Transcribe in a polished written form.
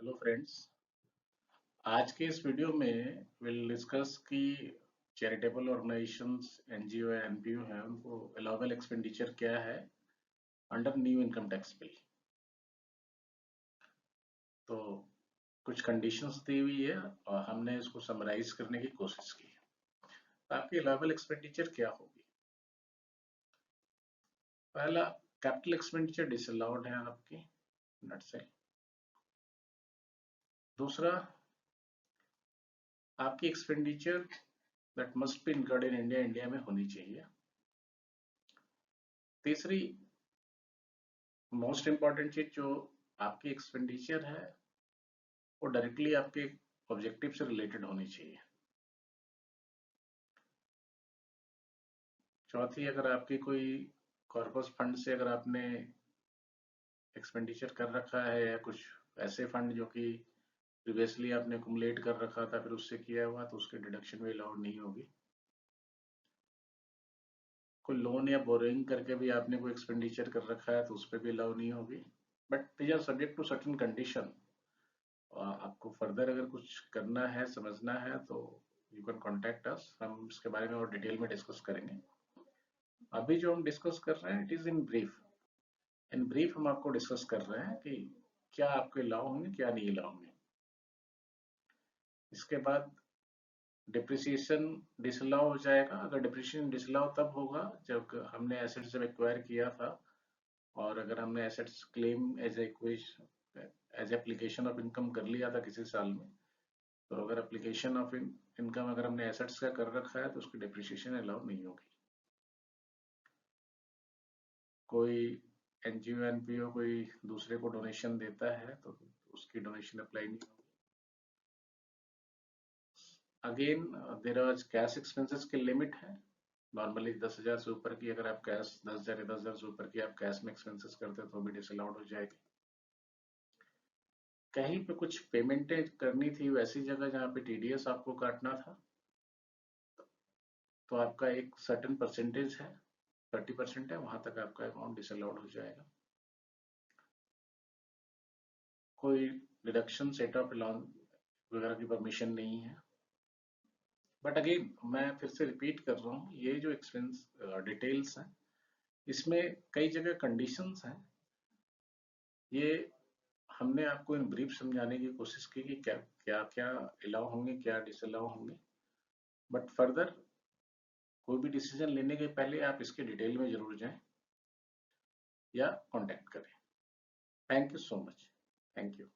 Hello friends. आज के इस वीडियो में विल डिस्कस कि चैरिटेबल ऑर्गेनाइजेशंस एनजीओ या एनपीओ हैं उनको अलाउबल एक्सपेंडिचर क्या है under new income tax bill. तो कुछ कंडीशंस दी हुई है और हमने इसको समराइज करने की कोशिश की। तो आपकी अलाउबल एक्सपेंडिचर क्या होगी? पहला, कैपिटल एक्सपेंडिचर डिसअलाउड है आपकी, नट से। दूसरा, आपकी expenditure that must be incurred in India, India में होनी चाहिए। तीसरी मोस्ट इंपॉर्टेंट चीज, जो आपकी एक्सपेंडिचर है वो डायरेक्टली आपके ऑब्जेक्टिव से रिलेटेड होनी चाहिए। चौथी, अगर आपकी कोई कॉर्पस फंड से अगर आपने एक्सपेंडिचर कर रखा है या कुछ ऐसे फंड जो कि प्रीवियसली आपने अकुमुलेट कर रखा था फिर उससे किया हुआ, तो उसके डिडक्शन भी अलाउड नहीं होगी। कोई लोन या बोरोइंग करके भी आपने कोई एक्सपेंडिचर कर रखा है तो उस पर भी अलाउ नहीं होगी। But these are subject to certain condition. आपको फर्दर अगर कुछ करना है, समझना है, तो यू कैन कॉन्टेक्ट अस, हम इसके बारे में और डिटेल में डिस्कस करेंगे। अभी जो हम डिस्कस कर रहे हैं it is in brief. In brief हम आपको डिस्कस कर रहे हैं कि क्या आपके लॉ होंगे, क्या नहीं लॉ होंगे। इसके बाद डिप्रिसिएशन डिसअलाउ हो जाएगा। अगर डिप्रिसिएशन डिसअलाउ तब होगा जब हमने एसेट्स जब एक्वायर किया था, और अगर हमने assets claim as application of income कर लिया था किसी साल में, तो अगर एप्लीकेशन ऑफ इनकम अगर हमने एसेट्स का कर रखा है तो उसकी डिप्रिसिएशन अलाउ नहीं होगी। कोई एनजीओ एनपीओ कोई दूसरे को डोनेशन देता है तो उसकी डोनेशन अप्लाई नहीं होगी। Again there are cash expenses की लिमिट है। नॉर्मली 10,000 से ऊपर की, अगर आप कैश 10,000 या 10,000 से ऊपर की आप कैश में एक्सपेंसेस करते हो तो भी डिसअलाउड हो जाएगी। कहीं पे कुछ पेमेंटें करनी थी वैसी जगह जहाँ पे टीडीएस आपको काटना था, तो आपका एक सर्टेन परसेंटेज है, 30% है, वहां तक आपका अमाउंट डिसअलाउड हो जाएगा। कोई डिडक्शन सेट ऑफ अलाउंस वगैरह की परमिशन नहीं है। बट अगेन मैं फिर से रिपीट कर रहा हूँ, ये जो एक्सपेंस डिटेल्स हैं इसमें कई जगह कंडीशंस हैं। ये हमने आपको इन ब्रीफ समझाने की कोशिश की कि क्या क्या क्या अलाउ होंगे, क्या डिसअलाउ होंगे। बट फर्दर कोई भी डिसीजन लेने के पहले आप इसके डिटेल में जरूर जाएं या कांटेक्ट करें। Thank you so much. Thank you.